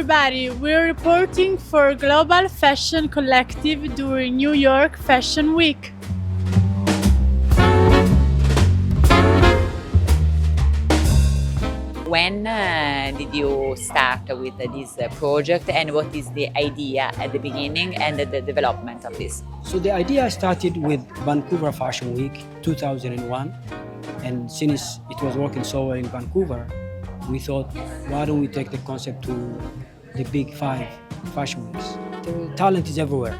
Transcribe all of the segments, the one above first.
everybody, we're reporting for Global Fashion Collective during New York Fashion Week. When did you start with this project, and what is the idea at the beginning and the development of this? So the idea started with Vancouver Fashion Week 2001, and since it was working so well in Vancouver, we thought, why don't we take the concept to the big 5 fashion weeks? The talent is everywhere.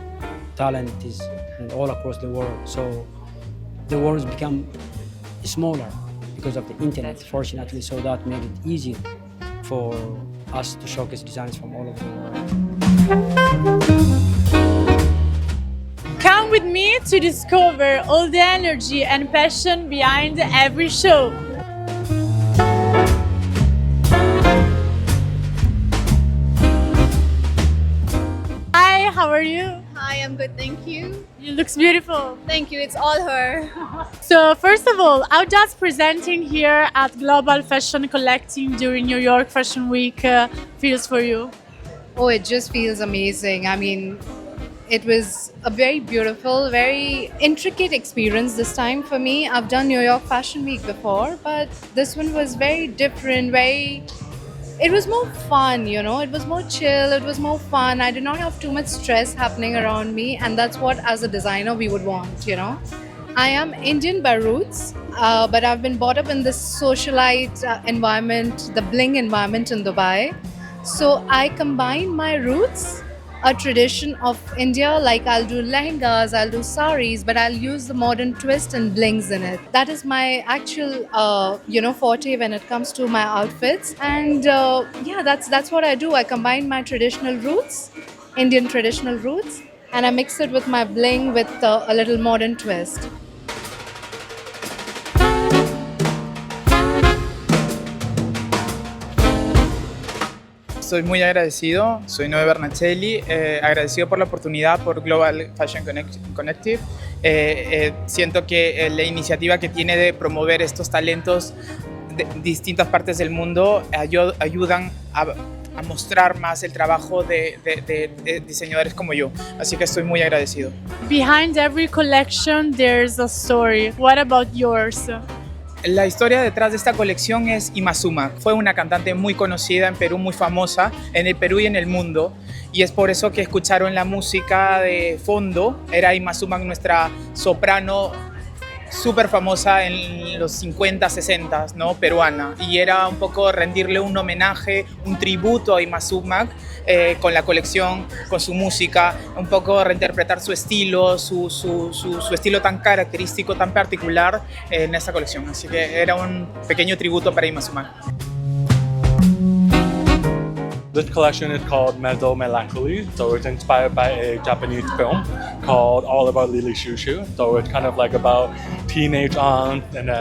Talent is all across the world. So the world has become smaller because of the internet, fortunately, so that made it easier for us to showcase designs from all over the world. Come with me to discover all the energy and passion behind every show. Hi, how are you? Hi, I'm good, thank you. You look beautiful. Thank you, it's all her. So first of all, how does presenting here at Global Fashion Collective during New York Fashion Week feels for you? Oh, it just feels amazing. I mean, it was a very beautiful, very intricate experience this time for me. I've done New York Fashion Week before, but this one was very different, it was more fun, it was more chill, it was more fun. I did not have too much stress happening around me, and that's what as a designer we would want. I am Indian by roots, but I've been brought up in this socialite environment, the bling environment in Dubai. So I combine my roots, a tradition of India, like I'll do lehengas, I'll do saris, but I'll use the modern twist and blings in it. That is my actual, forte when it comes to my outfits. And that's what I do. I combine my traditional roots, Indian traditional roots, and I mix it with my bling with a little modern twist. Estoy muy agradecido, soy Noe Bernacelli, agradecido por la oportunidad por Global Fashion Collective. Siento que la iniciativa que tiene de promover estos talentos de distintas partes del mundo ayudan a mostrar más el trabajo de diseñadores como yo, así que estoy muy agradecido. Behind every collection there's a story. What about yours? La historia detrás de esta colección es Imazuma. Fue una cantante muy conocida en Perú, muy famosa en el Perú y en el mundo. Y es por eso que escucharon la música de fondo. Era Imazuma, nuestra soprano súper famosa en los 50, 60, ¿no? Peruana. Y era un poco rendirle un homenaje, un tributo a Imazuma con la colección, con su música, un poco reinterpretar su estilo, su estilo tan característico, tan particular en esta colección. Así que era un pequeño tributo para Imazuma. This collection is called Noe Bernacelli, so it's inspired by a Japanese film called All About Lily Shushu. So it's kind of like about teenage angst and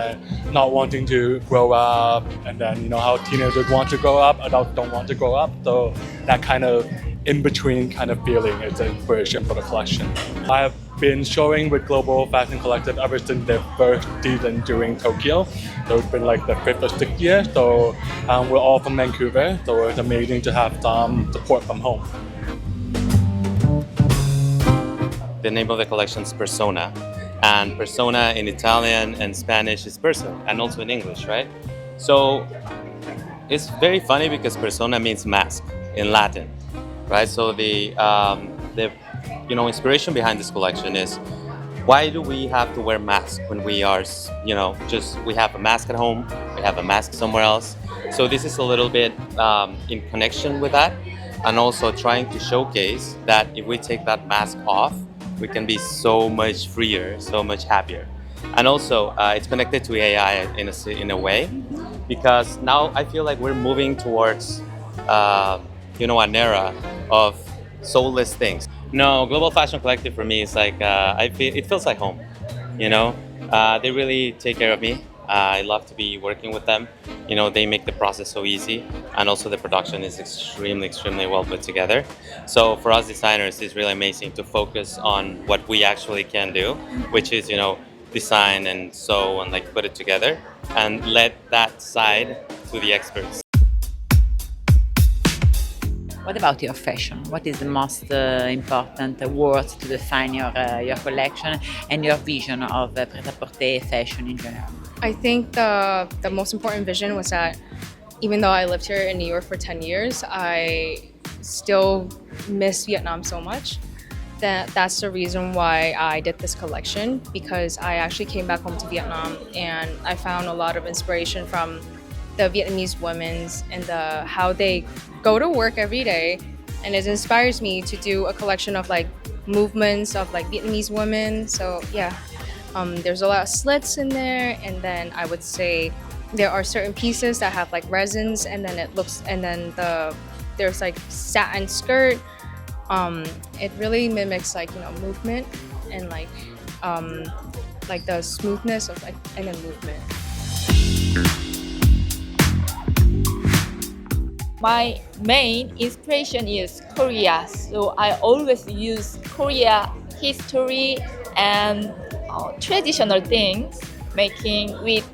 not wanting to grow up, and then how teenagers want to grow up, adults don't want to grow up. So that kind of in-between kind of feeling is the inspiration for the collection. I have been showing with Global Fashion Collective ever since their first season during Tokyo. So it's been like the 5th or 6th year. So we're all from Vancouver. So it's amazing to have some support from home. The name of the collection is Persona. And persona in Italian and Spanish is person, and also in English, right? So it's very funny because persona means mask in Latin, right? So the inspiration behind this collection is, why do we have to wear masks when we are, we have a mask at home, we have a mask somewhere else. So this is a little bit in connection with that, and also trying to showcase that if we take that mask off, we can be so much freer, so much happier. And also it's connected to AI in a way, because now I feel like we're moving towards an era of soulless things. No, Global Fashion Collective for me is like, it feels like home, They really take care of me. I love to be working with them. They make the process so easy, and also the production is extremely, extremely well put together. So for us designers, it's really amazing to focus on what we actually can do, which is, design and sew and put it together, and let that side to the experts. What about your fashion? What is the most important word to define your collection and your vision of prêt-à-porter fashion in general? I think the most important vision was that even though I lived here in New York for 10 years, I still miss Vietnam so much. That's the reason why I did this collection, because I actually came back home to Vietnam and I found a lot of inspiration from the Vietnamese women and how they go to work every day, and it inspires me to do a collection of like movements of like Vietnamese women. So yeah, there's a lot of slits in there, and then I would say there are certain pieces that have like resins, and then there's like satin skirt. It really mimics like movement and like the smoothness of like and the movement. My main inspiration is Korea, so I always use Korea history and traditional things, making with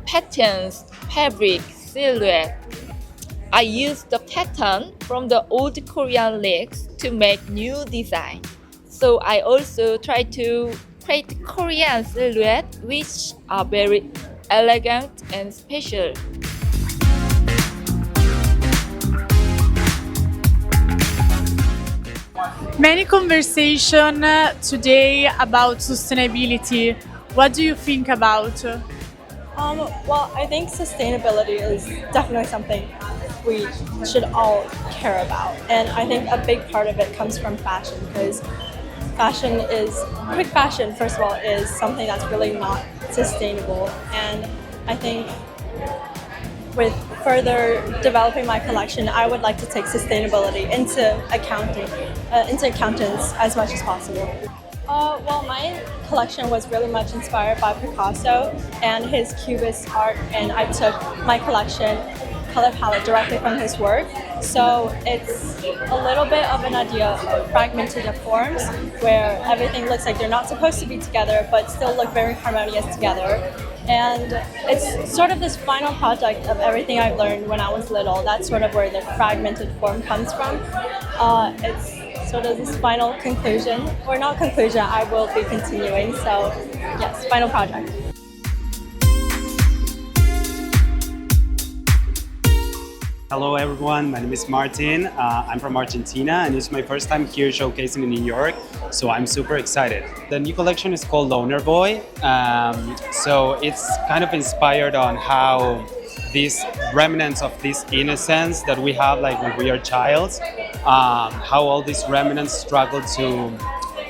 patterns, fabric, silhouette. I use the pattern from the old Korean legs to make new design. So I also try to create Korean silhouette which are very elegant and special. Many conversation today about sustainability. What do you think about? Well, I think sustainability is definitely something we should all care about. And I think a big part of it comes from fashion, because quick fashion, first of all, is something that's really not sustainable. And I think with further developing my collection, I would like to take sustainability into accountance as much as possible. Well, my collection was really much inspired by Picasso and his Cubist art, and I took my collection color palette directly from his work. So it's a little bit of an idea of fragmented forms where everything looks like they're not supposed to be together but still look very harmonious together. And it's sort of this final project of everything I've learned when I was little. That's sort of where the fragmented form comes from. It's sort of this final conclusion, or not conclusion, I will be continuing. So yes, final project. Hello everyone, my name is Martin. I'm from Argentina and it's my first time here showcasing in New York, so I'm super excited. The new collection is called Loner Boy, so it's kind of inspired on how these remnants of this innocence that we have like when we are childs, how all these remnants struggle to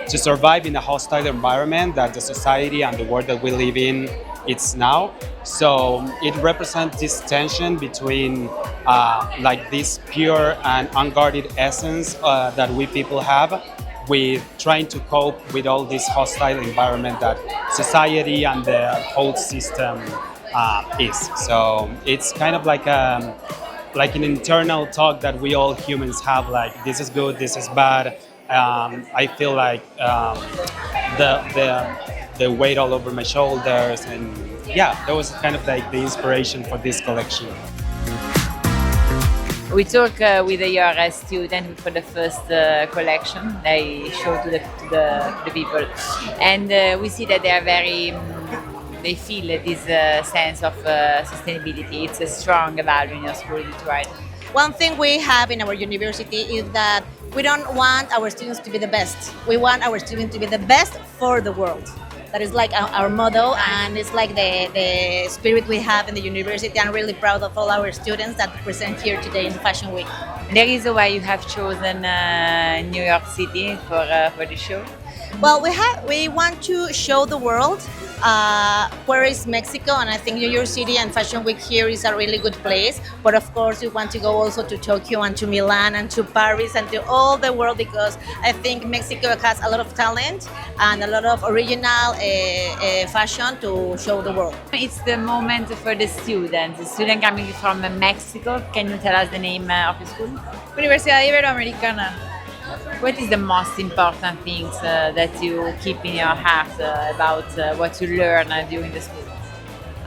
survive in a hostile environment that the society and the world that we live in it's now. So it represents this tension between like this pure and unguarded essence that we people have with trying to cope with all this hostile environment that society and the whole system is. So it's kind of like an internal talk that we all humans have, like this is good, this is bad. I feel like the weight all over my shoulders, and yeah, that was kind of like the inspiration for this collection. We talk with your student for the first collection. They show to the people, and we see that they are very. They feel this sense of sustainability. It's a strong value in your school, right? One thing we have in our university is that we don't want our students to be the best. We want our students to be the best for the world. That is like our motto, and it's like the spirit we have in the university. I'm really proud of all our students that present here today in Fashion Week. The reason why you have chosen New York City for the show? Well, we want to show the world where is Mexico, and I think New York City and Fashion Week here is a really good place. But of course, we want to go also to Tokyo and to Milan and to Paris and to all the world, because I think Mexico has a lot of talent and a lot of original fashion to show the world. It's the moment for the students. The student coming from Mexico. Can you tell us the name of the school? Universidad Iberoamericana. What is the most important things that you keep in your heart about what you learn during the school?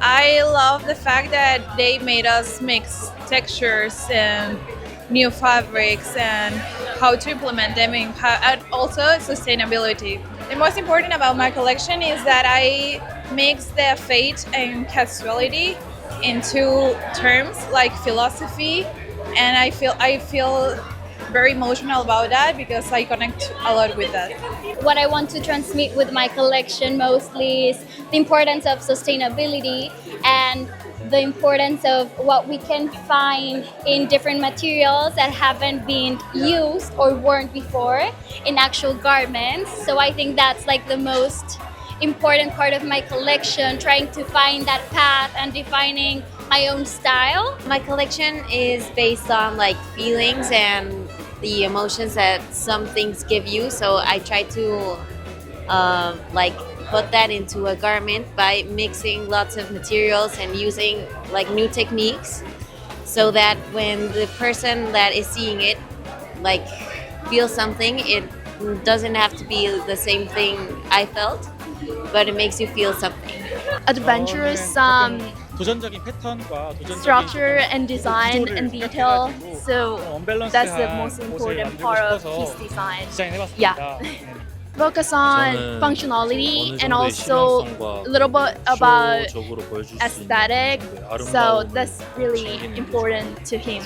I love the fact that they made us mix textures and new fabrics and how to implement them and also sustainability. The most important about my collection is that I mix the faith and casuality into terms like philosophy, and I feel very emotional about that because I connect a lot with that. What I want to transmit with my collection mostly is the importance of sustainability and the importance of what we can find in different materials that haven't been used or worn before in actual garments. So I think that's like the most important part of my collection, trying to find that path and defining my own style. My collection is based on like feelings and the emotions that some things give you. So I try to like put that into a garment by mixing lots of materials and using like new techniques, so that when the person that is seeing it like feels something, it doesn't have to be the same thing I felt, but it makes you feel something. Adventurous structure and design and detail, so that's the most important part of his design. Yeah. Focus on functionality and also a little bit about aesthetic, so that's really important to him.